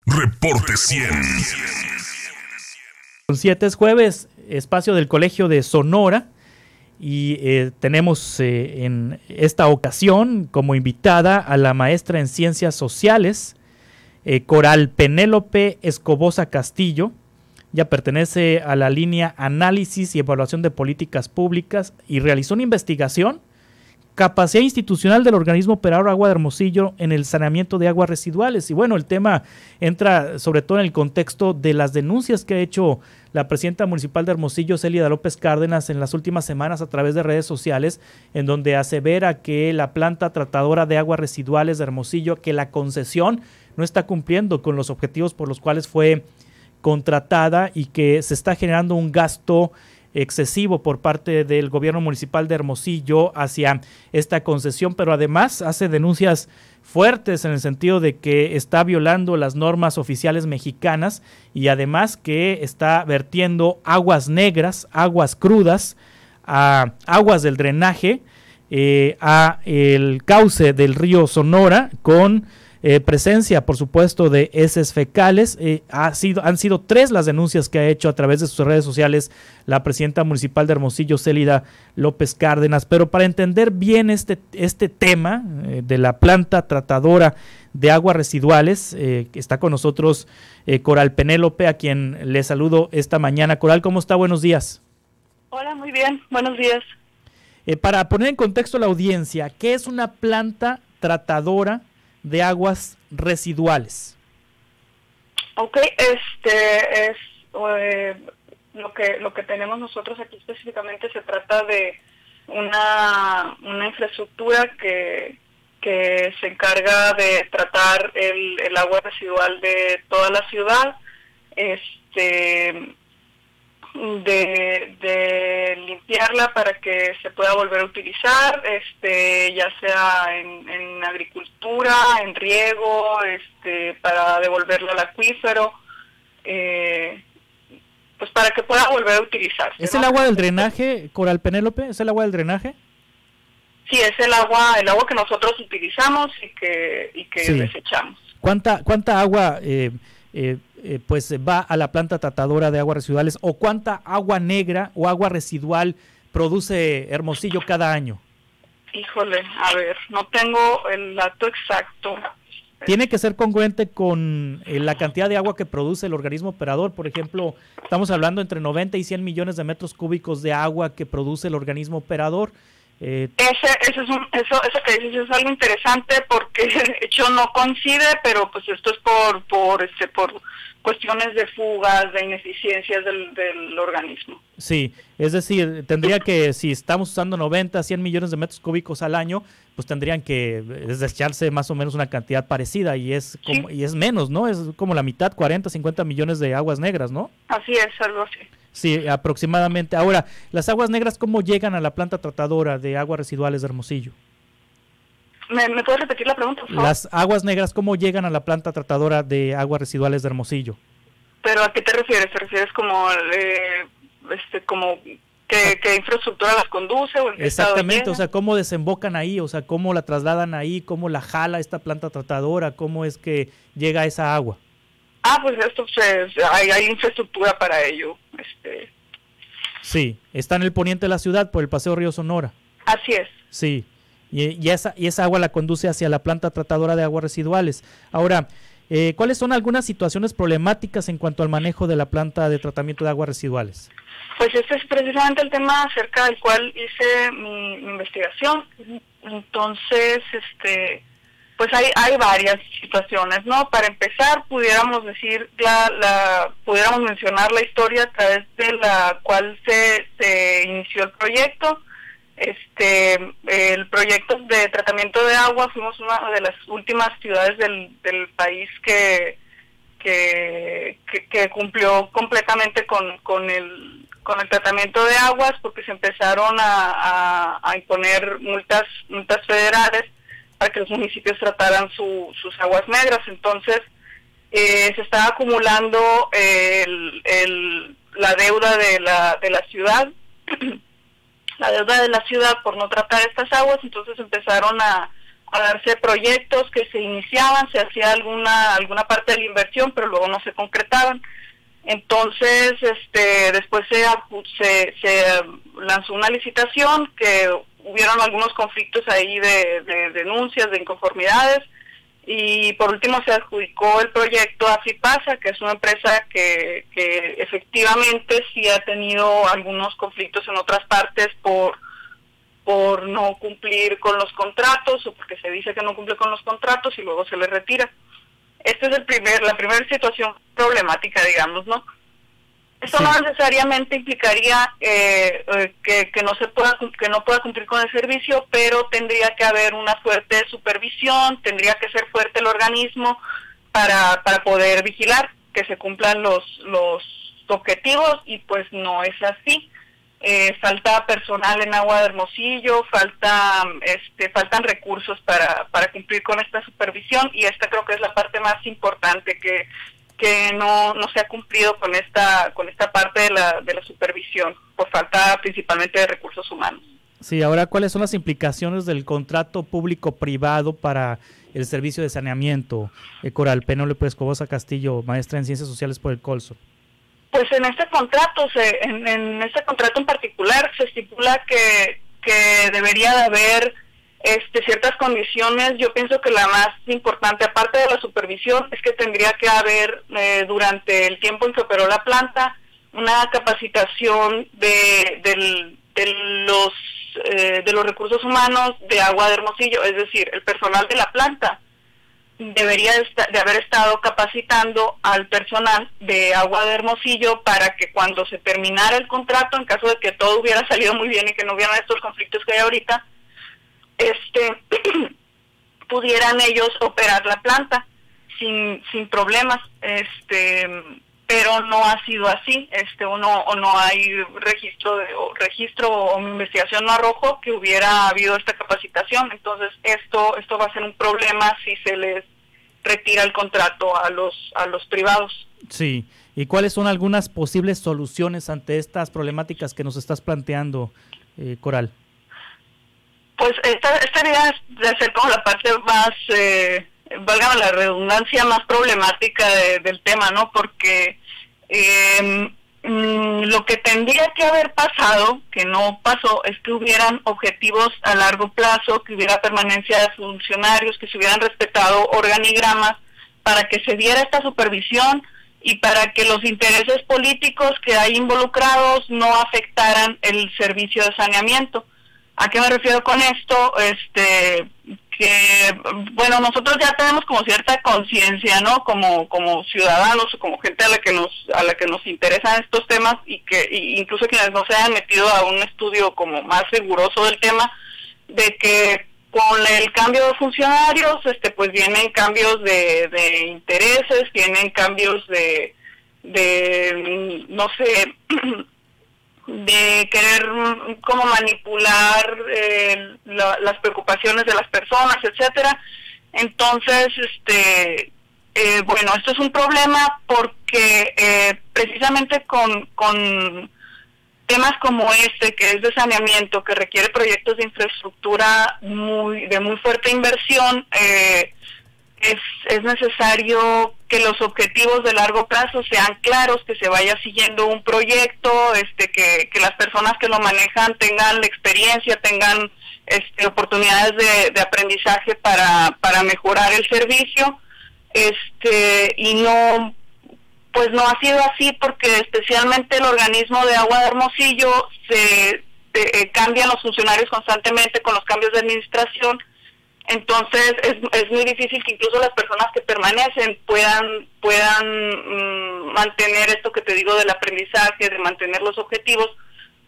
Reporte 100. 7 es jueves, espacio del Colegio de Sonora, y tenemos en esta ocasión como invitada a la maestra en Ciencias Sociales, Coral Penélope Escobosa Castillo. Ya pertenece a la línea Análisis y Evaluación de Políticas Públicas y realizó una investigación, capacidad institucional del organismo operador Agua de Hermosillo en el saneamiento de aguas residuales. Y bueno, el tema entra sobre todo en el contexto de las denuncias que ha hecho la presidenta municipal de Hermosillo, Célida López Cárdenas, en las últimas semanas a través de redes sociales, en donde asevera que la planta tratadora de aguas residuales de Hermosillo, que la concesión no está cumpliendo con los objetivos por los cuales fue contratada y que se está generando un gasto excesivo por parte del gobierno municipal de Hermosillo hacia esta concesión, pero además hace denuncias fuertes en el sentido de que está violando las normas oficiales mexicanas y además que está vertiendo aguas negras, aguas crudas, a aguas del drenaje, a el cauce del río Sonora con presencia, por supuesto, de heces fecales. Han sido 3 las denuncias que ha hecho a través de sus redes sociales la presidenta municipal de Hermosillo, Célida López Cárdenas. Pero para entender bien este tema de la planta tratadora de aguas residuales, está con nosotros Coral Penélope, a quien le saludo esta mañana. Coral, ¿cómo está? Buenos días. Hola, muy bien. Buenos días. Para poner en contexto a la audiencia, ¿qué es una planta tratadora de aguas residuales? Ok, es lo que tenemos nosotros aquí específicamente. Se trata de una infraestructura que se encarga de tratar el agua residual de toda la ciudad, de limpiarla para que se pueda volver a utilizar, ya sea en agricultura, en riego, para devolverla al acuífero, pues para que pueda volver a utilizarse. ¿Es el agua del drenaje, Coral Penélope? ¿Es el agua del drenaje? Sí, es el agua que nosotros utilizamos y que sí desechamos. ¿Cuánta agua pues va a la planta tratadora de aguas residuales, o cuánta agua negra o agua residual produce Hermosillo cada año? Híjole, a ver, no tengo el dato exacto. Tiene que ser congruente con la cantidad de agua que produce el organismo operador. Por ejemplo, estamos hablando entre 90 y 100 millones de metros cúbicos de agua que produce el organismo operador. Eso que dices es algo interesante, porque de hecho no coincide, pero pues esto es por cuestiones de fugas, de ineficiencias del organismo. Sí, es decir, tendría que, si estamos usando 90, 100 millones de metros cúbicos al año, pues tendrían que desecharse más o menos una cantidad parecida, y es menos, ¿no? Es como la mitad, 40, 50 millones de aguas negras, ¿no? Así es, algo así. Sí, aproximadamente. Ahora, ¿las aguas negras cómo llegan a la planta tratadora de aguas residuales de Hermosillo? ¿Me puedes repetir la pregunta, por favor? Las aguas negras, ¿cómo llegan a la planta tratadora de aguas residuales de Hermosillo? ¿Pero a qué te refieres? ¿Te refieres como qué infraestructura las conduce? ¿O exactamente, o sea, ¿cómo desembocan ahí? O sea, ¿cómo la trasladan ahí? ¿Cómo la jala esta planta tratadora? ¿Cómo es que llega esa agua? Pues esto hay infraestructura para ello. Sí, está en el poniente de la ciudad, por el Paseo Río Sonora. Así es. Sí, y esa agua la conduce hacia la planta tratadora de aguas residuales. Ahora, ¿cuáles son algunas situaciones problemáticas en cuanto al manejo de la planta de tratamiento de aguas residuales? Pues este es precisamente el tema acerca del cual hice mi investigación. Entonces, pues hay varias situaciones, ¿no? Para empezar, pudiéramos mencionar la historia a través de la cual se inició el proyecto. El proyecto de tratamiento de agua, fuimos una de las últimas ciudades del país que cumplió completamente con el tratamiento de aguas, porque se empezaron a imponer multas federales para que los municipios trataran sus aguas negras. Entonces se estaba acumulando la deuda de la ciudad la deuda de la ciudad por no tratar estas aguas. Entonces empezaron a a darse proyectos que se iniciaban, se hacía alguna parte de la inversión, pero luego no se concretaban. Entonces, después se lanzó una licitación, que hubieron algunos conflictos ahí de denuncias, de inconformidades, y por último se adjudicó el proyecto a FIPASA, que es una empresa que efectivamente sí ha tenido algunos conflictos en otras partes por no cumplir con los contratos, o porque se dice que no cumple con los contratos y luego se le retira. Esta es la primera situación problemática, digamos, ¿no? Esto sí no necesariamente implicaría que no pueda cumplir con el servicio, pero tendría que haber una fuerte supervisión, tendría que ser fuerte el organismo para poder vigilar que se cumplan los objetivos, y pues no es así. Falta personal en Agua de Hermosillo, faltan recursos para cumplir con esta supervisión, y esta creo que es la parte más importante, que no se ha cumplido con esta parte de la supervisión, por falta principalmente de recursos humanos. Sí, ahora, ¿cuáles son las implicaciones del contrato público-privado para el servicio de saneamiento? Coral Penole Escobosa Castillo, maestra en Ciencias Sociales por el Colson. Pues en este contrato, en este contrato en particular, se estipula que debería de haber ciertas condiciones. Yo pienso que la más importante, aparte de la supervisión, es que tendría que haber, durante el tiempo en que operó la planta, una capacitación de los recursos humanos de Agua de Hermosillo, es decir, el personal de la planta debería de haber estado capacitando al personal de Agua de Hermosillo para que cuando se terminara el contrato, en caso de que todo hubiera salido muy bien y que no hubieran estos conflictos que hay ahorita, pudieran ellos operar la planta sin problemas, pero no ha sido así. No hay registro o investigación no arrojó que hubiera habido esta capacitación. Entonces esto va a ser un problema si se les retira el contrato a los privados. Sí. ¿Y cuáles son algunas posibles soluciones ante estas problemáticas que nos estás planteando, Coral? Pues esta idea de ser como la parte más, valga la redundancia, más problemática del tema, ¿no? Porque lo que tendría que haber pasado, que no pasó, es que hubieran objetivos a largo plazo, que hubiera permanencia de funcionarios, que se hubieran respetado organigramas para que se diera esta supervisión y para que los intereses políticos que hay involucrados no afectaran el servicio de saneamiento. ¿A qué me refiero con esto? Bueno, nosotros ya tenemos como cierta conciencia, ¿no? Como ciudadanos o como gente a la que nos interesan estos temas, y incluso quienes no se hayan metido a un estudio como más riguroso del tema, de que con el cambio de funcionarios, pues vienen cambios de intereses, vienen cambios de no sé, de querer como manipular las preocupaciones de las personas, etcétera. Entonces, bueno, esto es un problema porque precisamente con temas como que es de saneamiento, que requiere proyectos de infraestructura de muy fuerte inversión, es necesario que los objetivos de largo plazo sean claros, que se vaya siguiendo un proyecto, que las personas que lo manejan tengan la experiencia, tengan oportunidades de aprendizaje para mejorar el servicio, y no, pues no ha sido así, porque especialmente el organismo de Agua de Hermosillo cambian los funcionarios constantemente con los cambios de administración. Entonces es muy difícil que incluso las personas que permanecen puedan mantener esto que te digo del aprendizaje, de mantener los objetivos,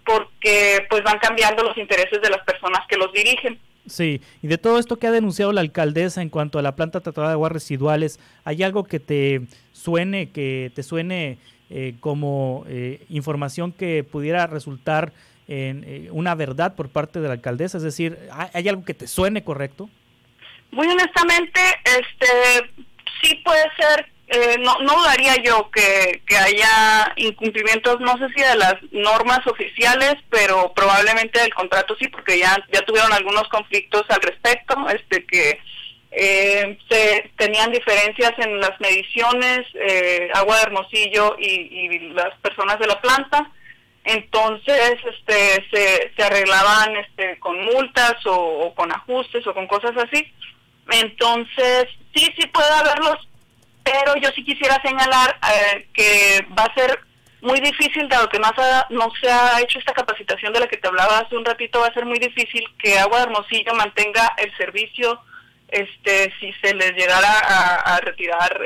porque pues van cambiando los intereses de las personas que los dirigen. Sí, y de todo esto que ha denunciado la alcaldesa en cuanto a la planta tratadora de aguas residuales, ¿hay algo que te suene como información que pudiera resultar en una verdad por parte de la alcaldesa? Es decir, ¿hay algo que te suene correcto? Muy honestamente, sí puede ser no dudaría yo que haya incumplimientos, no sé si de las normas oficiales, pero probablemente del contrato sí, porque ya tuvieron algunos conflictos al respecto, que se tenían diferencias en las mediciones, Agua de Hermosillo y las personas de la planta. Entonces se arreglaban con multas o con ajustes o con cosas así. Entonces sí puede haberlos, pero yo sí quisiera señalar que va a ser muy difícil, dado que no se ha hecho esta capacitación de la que te hablaba hace un ratito. Va a ser muy difícil que Agua de Hermosillo mantenga el servicio si se les llegara a retirar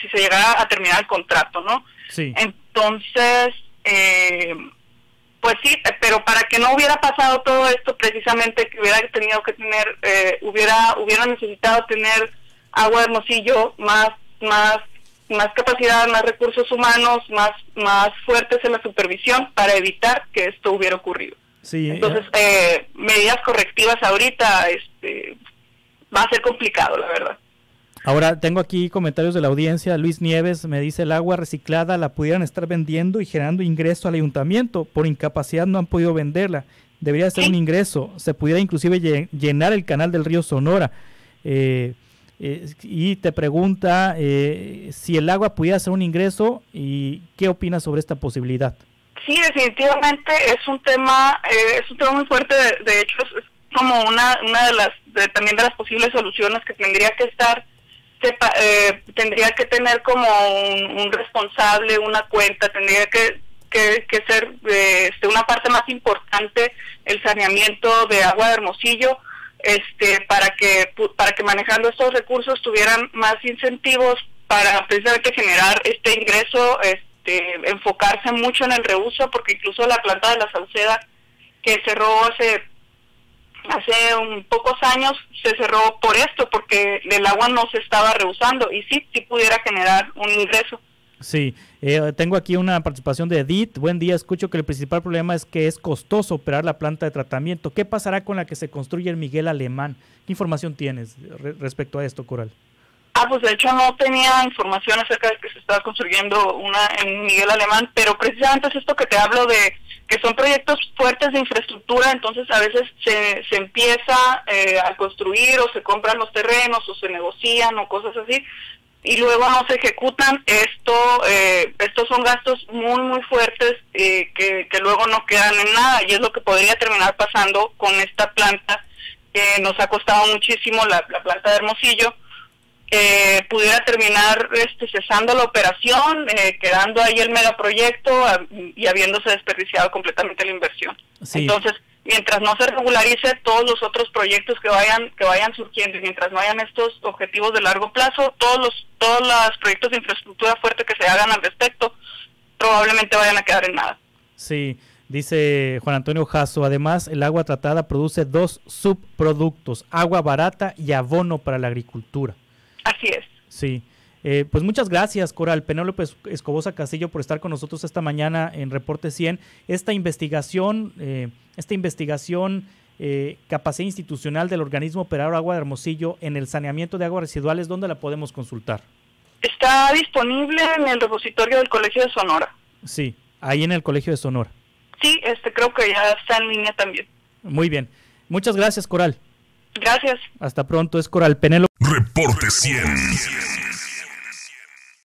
si se llegara a terminar el contrato, ¿no? Sí. Entonces, pues sí, pero para que no hubiera pasado todo esto, precisamente que hubiera tenido que tener, hubiera necesitado tener Agua de Hermosillo más capacidad, más recursos humanos, más fuertes en la supervisión para evitar que esto hubiera ocurrido. Sí. Entonces, medidas correctivas ahorita, va a ser complicado, la verdad. Ahora tengo aquí comentarios de la audiencia. Luis Nieves me dice: el agua reciclada la pudieran estar vendiendo y generando ingreso al ayuntamiento. Por incapacidad no han podido venderla. Debería ser un ingreso. Se pudiera inclusive llenar el canal del río Sonora. Y te pregunta si el agua pudiera ser un ingreso, y qué opinas sobre esta posibilidad. Sí, definitivamente es un tema muy fuerte. De hecho, es como una de las también de las posibles soluciones que tendría que estar. Tendría que tener como un responsable, una cuenta, tendría que ser una parte más importante el saneamiento de Agua de Hermosillo, para que manejando estos recursos tuvieran más incentivos para precisamente generar este ingreso, enfocarse mucho en el reuso, porque incluso la planta de la Sauceda, que cerró hace pocos años, se cerró por esto, porque el agua no se estaba reusando, y sí pudiera generar un ingreso. Sí, tengo aquí una participación de Edith. Buen día, escucho que el principal problema es que es costoso operar la planta de tratamiento. ¿Qué pasará con la que se construye en Miguel Alemán? ¿Qué información tienes respecto a esto, Coral? Pues de hecho no tenía información acerca de que se estaba construyendo una en Miguel Alemán, pero precisamente es esto que te hablo de que son proyectos fuertes de infraestructura. Entonces a veces se empieza a construir, o se compran los terrenos, o se negocian, o cosas así, y luego no se ejecutan. Estos son gastos muy fuertes que luego no quedan en nada, y es lo que podría terminar pasando con esta planta que nos ha costado muchísimo, la planta de Hermosillo. Pudiera terminar cesando la operación, quedando ahí el megaproyecto y habiéndose desperdiciado completamente la inversión. Sí. Entonces, mientras no se regularice todos los otros proyectos que vayan surgiendo, y mientras no hayan estos objetivos de largo plazo, todos los proyectos de infraestructura fuerte que se hagan al respecto probablemente vayan a quedar en nada. Sí. Dice Juan Antonio Jasso: además el agua tratada produce 2 subproductos: agua barata y abono para la agricultura. Así es. Sí. Pues muchas gracias, Coral. Penélope Escobosa Castillo, por estar con nosotros esta mañana en Reporte 100. Esta investigación capacidad institucional del organismo operador Agua de Hermosillo en el saneamiento de aguas residuales, ¿dónde la podemos consultar? Está disponible en el repositorio del Colegio de Sonora. Sí, ahí en el Colegio de Sonora. Sí, creo que ya está en línea también. Muy bien. Muchas gracias, Coral. Gracias. Hasta pronto. Es Coral Penélope. Reporte 100.